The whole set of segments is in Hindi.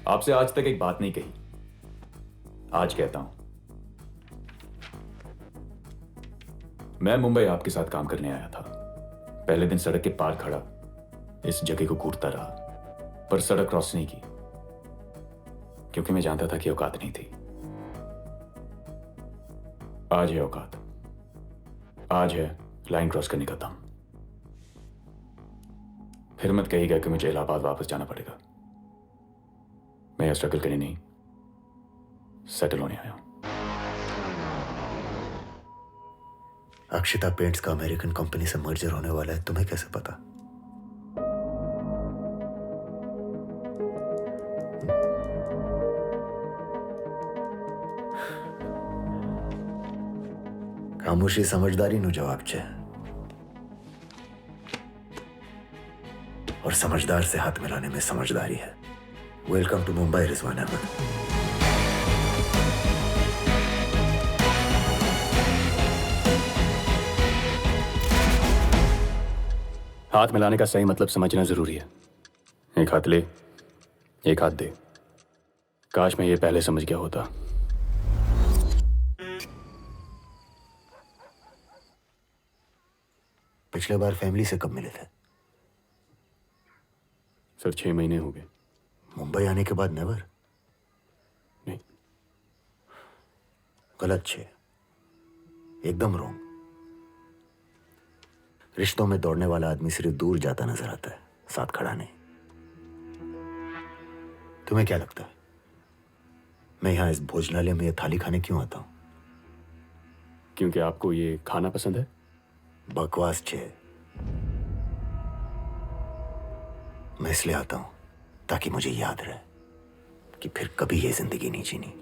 आपसे आज तक एक बात नहीं कही, आज कहता हूं। मैं मुंबई आपके साथ काम करने आया था। पहले दिन सड़क के पार खड़ा इस जगह को घूरता रहा, पर सड़क क्रॉस नहीं की, क्योंकि मैं जानता था कि औकात नहीं थी। आज है औकात, आज है लाइन क्रॉस करने का दम। फिर मत कहिएगा कि मुझे इलाहाबाद वापस जाना पड़ेगा। मैं यह स्ट्रगल करने नहीं, सेटल होने आया हूं। अक्षिता पेंट्स का अमेरिकन कंपनी से मर्जर होने वाला है, तुम्हें कैसे पता? खामोशी समझदारी नु जवाब छे, और समझदार से हाथ मिलाने में समझदारी है। Welcome to Mumbai Rizwan Ahmed. हाथ मिलाने का सही मतलब समझना जरूरी है। एक हाथ ले, एक हाथ दे। काश मैं ये पहले समझ गया होता। पिछले बार फैमिली से कब मिले थे? सर 6 महीने हो गए। मुंबई आने के बाद नेवर? नहीं। गलत छे, एकदम रॉन्ग। रिश्तों में दौड़ने वाला आदमी सिर्फ दूर जाता नजर आता है, साथ खड़ा नहीं। तुम्हें क्या लगता है मैं यहां इस भोजनालय में ये थाली खाने क्यों आता हूं? क्योंकि आपको ये खाना पसंद है? बकवास छे। मैं इसलिए आता हूं ताकि मुझे याद रहे कि फिर कभी ये जिंदगी नहीं जीनी।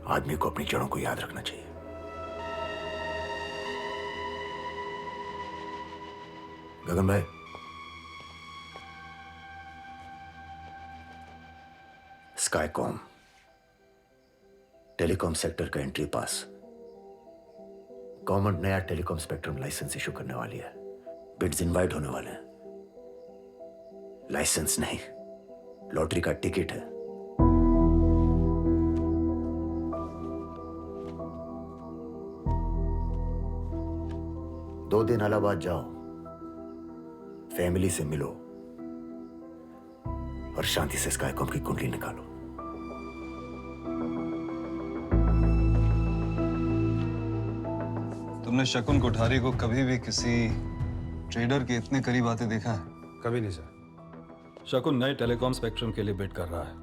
आदमी को अपनी जड़ों को याद रखना चाहिए। गगन भाई, स्काईकॉम टेलीकॉम सेक्टर का एंट्री पास। गवर्नमेंट नया टेलीकॉम स्पेक्ट्रम लाइसेंस इशू करने वाली है। बिड्स इनवाइट होने वाले हैं। लाइसेंस नहीं, लॉटरी का टिकट है। दो दिन इलाहाबाद जाओ, फैमिली से मिलो और शांति से स्काईकॉम की कुंडली निकालो। तुमने शकुन कोठारी को कभी भी किसी ट्रेडर के इतने करीब आते देखा है? कभी नहीं सर। शकुन नए टेलीकॉम स्पेक्ट्रम के लिए बिड कर रहा है।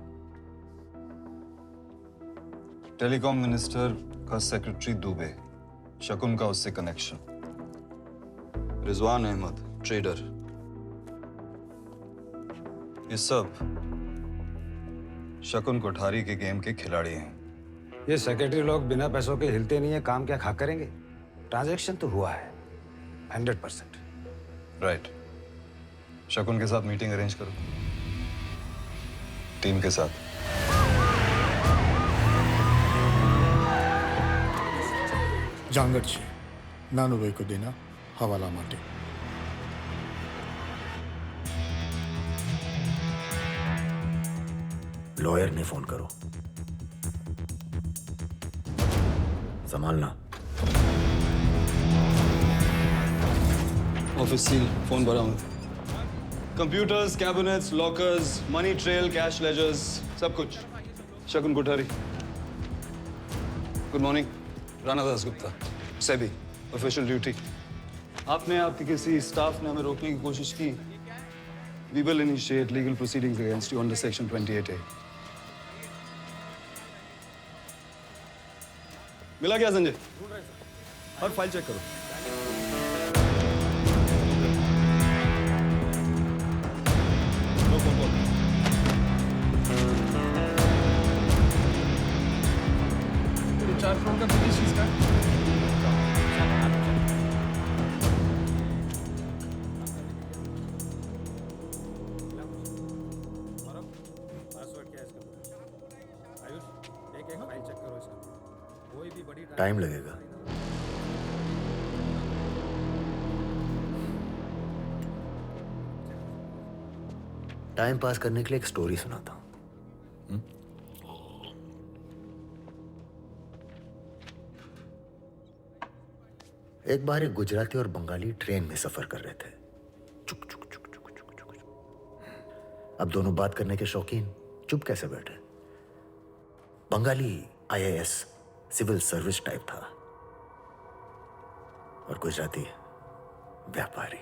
टेलीकॉम मिनिस्टर का सेक्रेटरी दुबे, शकुन का उससे कनेक्शन। रिजवान अहमद ट्रेडर, ये सब शकुन कोठारी के गेम के खिलाड़ी हैं। ये सेक्रेटरी लोग बिना पैसों के हिलते नहीं है, काम क्या खा करेंगे? ट्रांजैक्शन तो हुआ है 100%। राइट। शकुन के साथ मीटिंग अरेंज करो, टीम के साथ। જાંગટ છે નાનું ભાઈ દેના હવાલા માટે। लॉयर ने फोन करो, संभालना। ऑफिस सील, फोन भरा हूं। Computers, cabinets, lockers, money trail, cash ledgers, सब कुछ। Shakun Kothari. Good morning. Rana Das Gupta, SEBI, official duty. आपने आपके किसी स्टाफ ने हमें रोकने की कोशिश की। We will initiate legal proceedings against you under Section 28A. मिला क्या संजय? और फाइल चेक करो। No phone call. चार फ्रॉम का किस चीज का? टाइम लगेगा। टाइम पास करने के लिए एक स्टोरी सुनाता हूं। एक बार एक गुजराती और बंगाली ट्रेन में सफर कर रहे थे। चुक चुक चुक चुक चुक चुक चुक। अब दोनों बात करने के शौकीन चुप कैसे बैठे। Bengali IAS civil service type था और गुजराती व्यापारी।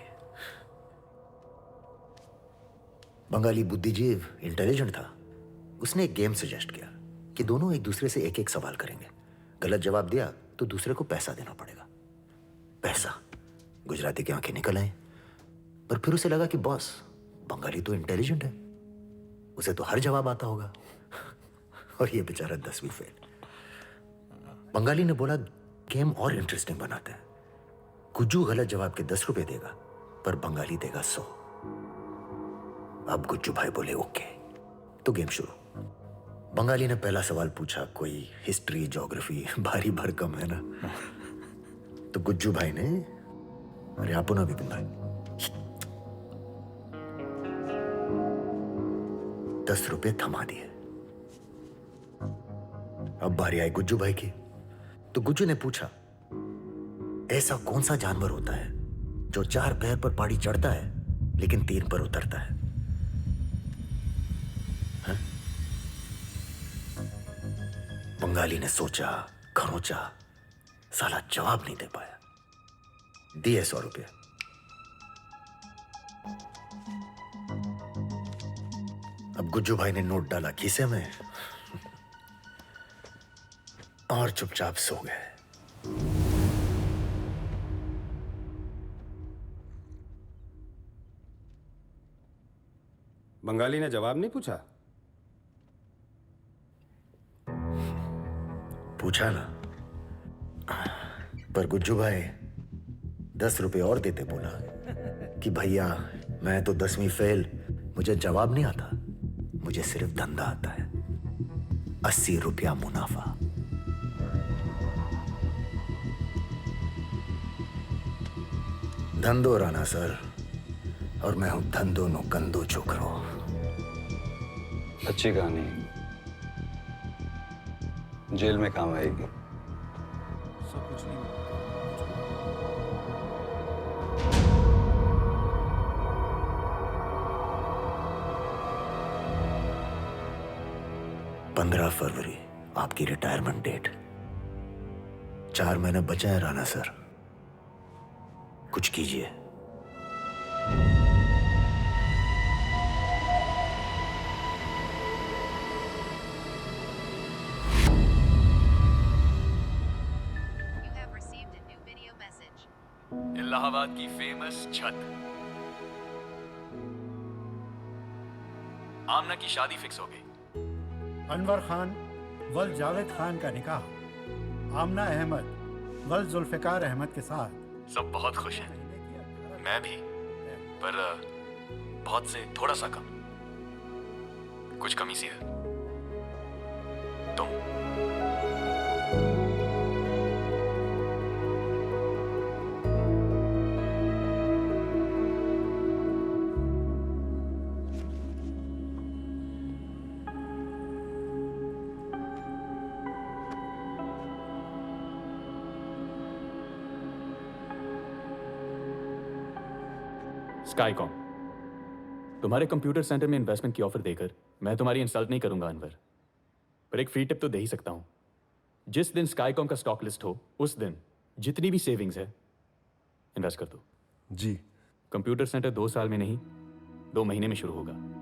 बंगाली बुद्धिजीव इंटेलिजेंट था। उसने एक गेम सजेस्ट किया कि दोनों एक दूसरे से एक एक सवाल करेंगे। गलत जवाब दिया तो दूसरे को पैसा देना पड़ेगा। पैसा। गुजराती की आंखें निकल आई, पर फिर उसे लगा कि बॉस, बंगाली तो इंटेलिजेंट है, उसे तो हर जवाब आता होगा और ये बेचारा 10वीं फेल। बंगाली ने बोला, गेम और इंटरेस्टिंग बनाते हैं। गुज्जू गलत जवाब के 10 रुपए देगा, पर बंगाली देगा 100। अब गुज्जू भाई बोले ओके, तो गेम शुरू। बंगाली ने पहला सवाल पूछा, कोई हिस्ट्री ज्योग्राफी, भारी भरकम है ना। तो गुज्जू भाई ने, अरे आपो ना विपिन भाई, 10 रुपए थमा दिए। अब बारी आई गुज्जू भाई की। तो गुज्जू ने पूछा, ऐसा कौन सा जानवर होता है जो 4 पैर पर पहाड़ी चढ़ता है लेकिन 3 पर उतरता है? हाँ? बंगाली ने सोचा, खरोचा, साला जवाब नहीं दे पाया। दिए 100 रुपये। अब गुज्जू भाई ने नोट डाला खीसे में और चुपचाप सो गए। बंगाली ने जवाब नहीं पूछा? पूछा ना, पर गुज्जू भाई 10 रुपए और देते बोला कि भैया, मैं तो 10वीं फेल, मुझे जवाब नहीं आता, मुझे सिर्फ धंधा आता है। 80 रुपया मुनाफा। धंधो राना सर, और मैं हूं धंधो नो कंदो छोकरो। अच्छी कहानी, जेल में काम आएगी। सब कुछ नहीं मिला। 15 फरवरी आपकी रिटायरमेंट डेट। 4 महीने बचा है राणा सर, कुछ कीजिए। You have received a new video message. Allahabad की फेमस छत। आमना की शादी फिक्स हो गई। अनवर खान वल जावेद खान का निकाह आमना अहमद वल जुल्फिकार अहमद के साथ। सब बहुत खुश हैं, मैं भी, पर बहुत से थोड़ा सा कम। कुछ कमी सी है। तुम। स्काईकॉम, तुम्हारे कंप्यूटर सेंटर में इन्वेस्टमेंट की ऑफर देकर मैं तुम्हारी इंसल्ट नहीं करूंगा अनवर, पर एक फ्री टिप तो दे ही सकता हूं। जिस दिन स्काईकॉम का स्टॉक लिस्ट हो, उस दिन जितनी भी सेविंग्स है इन्वेस्ट कर दो। जी। कंप्यूटर सेंटर 2 साल में नहीं, 2 महीने में शुरू होगा।